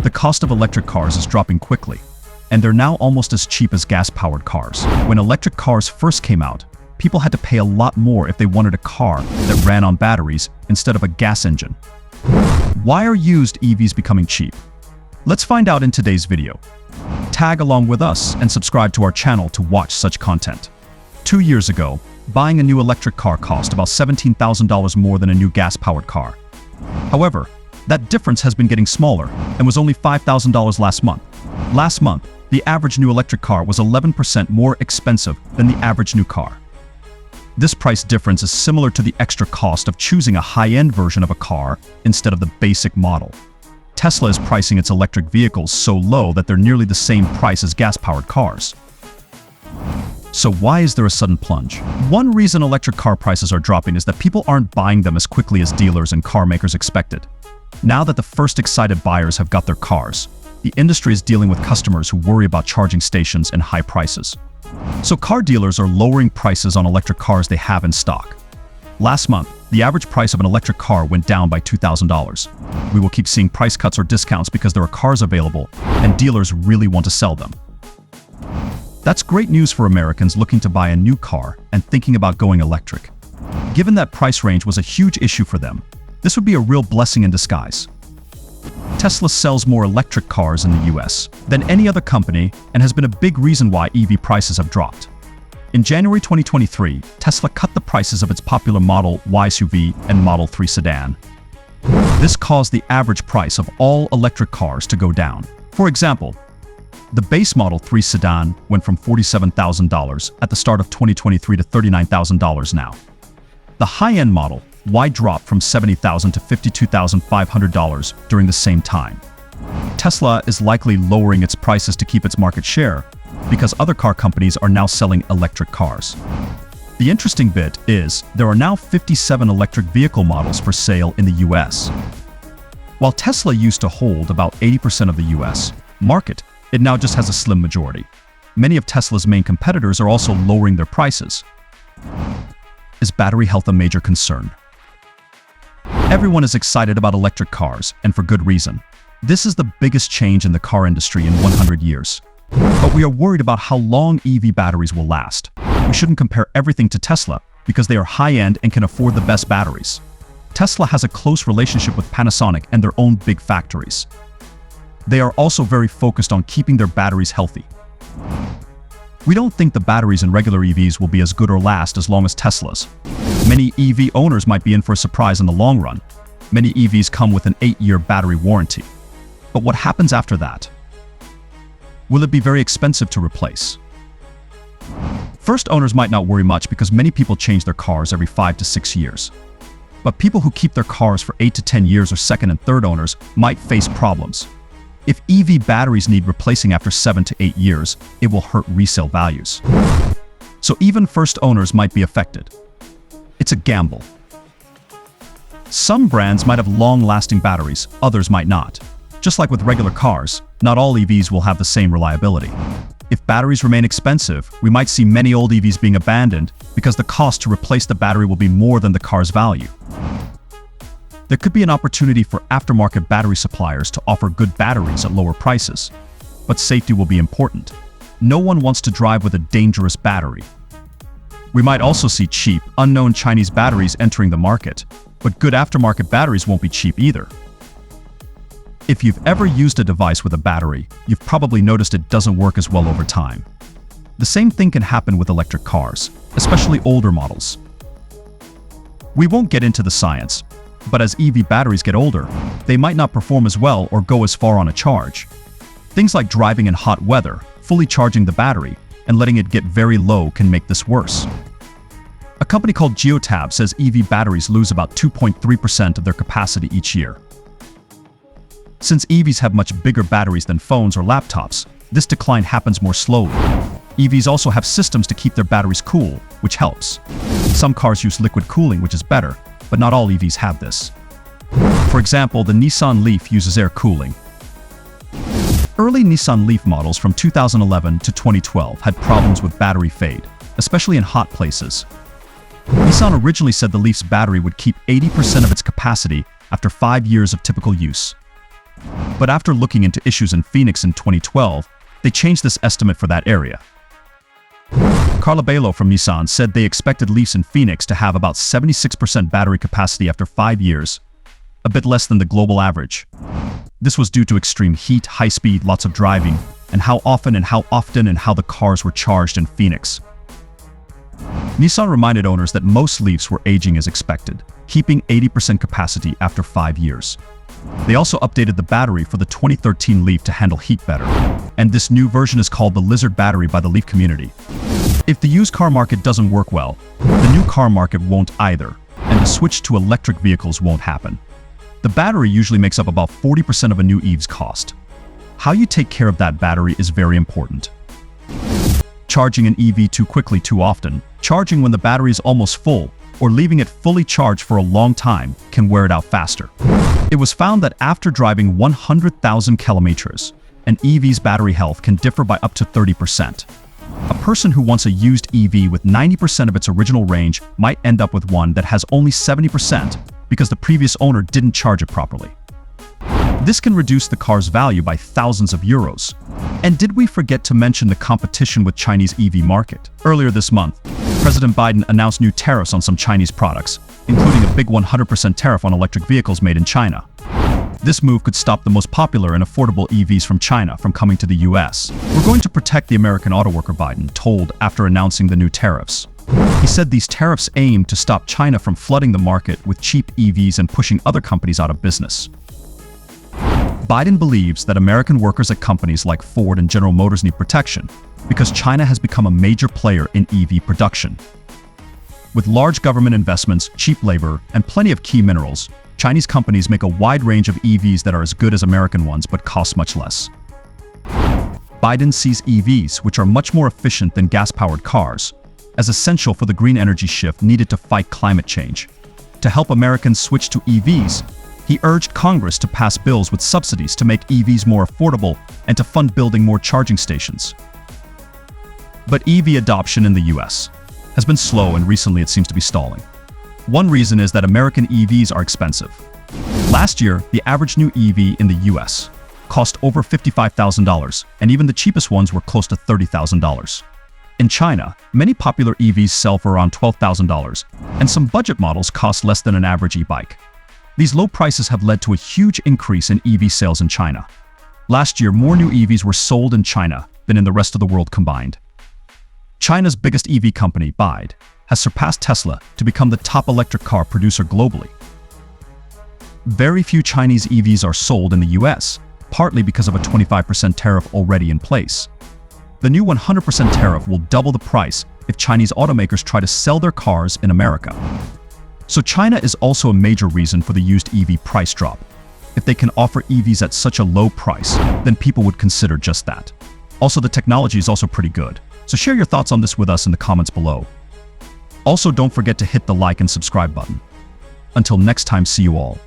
The cost of electric cars is dropping quickly, and they're now almost as cheap as gas-powered cars. When electric cars first came out, people had to pay a lot more if they wanted a car that ran on batteries instead of a gas engine. Why are used EVs becoming cheap? Let's find out in today's video. Tag along with us and subscribe to our channel to watch such content. 2 years ago, buying a new electric car cost about $17,000 more than a new gas-powered car. However, that difference has been getting smaller and was only $5,000 last month. Last month, the average new electric car was 11% more expensive than the average new car. This price difference is similar to the extra cost of choosing a high-end version of a car instead of the basic model. Tesla is pricing its electric vehicles so low that they're nearly the same price as gas-powered cars. So why is there a sudden plunge? One reason electric car prices are dropping is that people aren't buying them as quickly as dealers and car makers expected. Now that the first excited buyers have got their cars, the industry is dealing with customers who worry about charging stations and high prices. So car dealers are lowering prices on electric cars they have in stock. Last month, the average price of an electric car went down by $2,000. We will keep seeing price cuts or discounts because there are cars available and dealers really want to sell them. That's great news for Americans looking to buy a new car and thinking about going electric. Given that price range was a huge issue for them, this would be a real blessing in disguise. Tesla sells more electric cars in the US than any other company and has been a big reason why EV prices have dropped. In January 2023, Tesla cut the prices of its popular Model Y SUV and Model 3 sedan. This caused the average price of all electric cars to go down. For example, the base Model 3 sedan went from $47,000 at the start of 2023 to $39,000 now. The high-end Model Y dropped from $70,000 to $52,500 during the same time. Tesla is likely lowering its prices to keep its market share because other car companies are now selling electric cars. The interesting bit is there are now 57 electric vehicle models for sale in the US. While Tesla used to hold about 80% of the US market, it now just has a slim majority. Many of Tesla's main competitors are also lowering their prices. Is battery health a major concern? Everyone is excited about electric cars, and for good reason. This is the biggest change in the car industry in 100 years. But we are worried about how long EV batteries will last. We shouldn't compare everything to Tesla because they are high-end and can afford the best batteries. Tesla has a close relationship with Panasonic and their own big factories. They are also very focused on keeping their batteries healthy. We don't think the batteries in regular EVs will be as good or last as long as Tesla's. Many EV owners might be in for a surprise in the long run. Many EVs come with an 8-year battery warranty. But what happens after that? Will it be very expensive to replace? First owners might not worry much because many people change their cars every 5 to 6 years. But people who keep their cars for 8 to 10 years or second and third owners might face problems. If EV batteries need replacing after 7 to 8 years, it will hurt resale values. So even first owners might be affected. It's a gamble. Some brands might have long-lasting batteries, others might not. Just like with regular cars, not all EVs will have the same reliability. If batteries remain expensive, we might see many old EVs being abandoned because the cost to replace the battery will be more than the car's value. There could be an opportunity for aftermarket battery suppliers to offer good batteries at lower prices. But safety will be important. No one wants to drive with a dangerous battery. We might also see cheap, unknown Chinese batteries entering the market, but good aftermarket batteries won't be cheap either. If you've ever used a device with a battery, you've probably noticed it doesn't work as well over time. The same thing can happen with electric cars, especially older models. We won't get into the science, but as EV batteries get older, they might not perform as well or go as far on a charge. Things like driving in hot weather, fully charging the battery, and letting it get very low can make this worse. A company called Geotab says EV batteries lose about 2.3% of their capacity each year. Since EVs have much bigger batteries than phones or laptops, this decline happens more slowly. EVs also have systems to keep their batteries cool, which helps. Some cars use liquid cooling, which is better, but not all EVs have this. For example, the Nissan Leaf uses air cooling. Early Nissan Leaf models from 2011 to 2012 had problems with battery fade, especially in hot places. Nissan originally said the Leaf's battery would keep 80% of its capacity after 5 years of typical use. But after looking into issues in Phoenix in 2012, they changed this estimate for that area. Carla Bailo from Nissan said they expected Leafs in Phoenix to have about 76% battery capacity after 5 years, a bit less than the global average. This was due to extreme heat, high speed, lots of driving, and how often and how the cars were charged in Phoenix. Nissan reminded owners that most Leafs were aging as expected, keeping 80% capacity after 5 years. They also updated the battery for the 2013 Leaf to handle heat better, and this new version is called the Lizard battery by the Leaf community. If the used car market doesn't work well, the new car market won't either, and the switch to electric vehicles won't happen. The battery usually makes up about 40% of a new EV's cost. How you take care of that battery is very important. Charging an EV too quickly too often, charging when the battery is almost full, or leaving it fully charged for a long time can wear it out faster. It was found that after driving 100,000 kilometers, an EV's battery health can differ by up to 30%. A person who wants a used EV with 90% of its original range might end up with one that has only 70% because the previous owner didn't charge it properly. This can reduce the car's value by thousands of euros. And did we forget to mention the competition with Chinese EV market? Earlier this month, President Biden announced new tariffs on some Chinese products, including a big 100% tariff on electric vehicles made in China. This move could stop the most popular and affordable EVs from China from coming to the US. We're going to protect the American autoworker, Biden told after announcing the new tariffs. He said these tariffs aim to stop China from flooding the market with cheap EVs and pushing other companies out of business. Biden believes that American workers at companies like Ford and General Motors need protection because China has become a major player in EV production. With large government investments, cheap labor, and plenty of key minerals, Chinese companies make a wide range of EVs that are as good as American ones but cost much less. Biden sees EVs, which are much more efficient than gas-powered cars, as essential for the green energy shift needed to fight climate change. To help Americans switch to EVs, he urged Congress to pass bills with subsidies to make EVs more affordable and to fund building more charging stations. But EV adoption in the US has been slow, and recently it seems to be stalling. One reason is that American EVs are expensive. Last year, the average new EV in the US cost over $55,000, and even the cheapest ones were close to $30,000. In China, many popular EVs sell for around $12,000, and some budget models cost less than an average e-bike. These low prices have led to a huge increase in EV sales in China. Last year, more new EVs were sold in China than in the rest of the world combined. China's biggest EV company, BYD, has surpassed Tesla to become the top electric car producer globally. Very few Chinese EVs are sold in the US, partly because of a 25% tariff already in place. The new 100% tariff will double the price if Chinese automakers try to sell their cars in America. So China is also a major reason for the used EV price drop. If they can offer EVs at such a low price, then people would consider just that. Also, the technology is also pretty good. So share your thoughts on this with us in the comments below. Also, don't forget to hit the like and subscribe button. Until next time, see you all.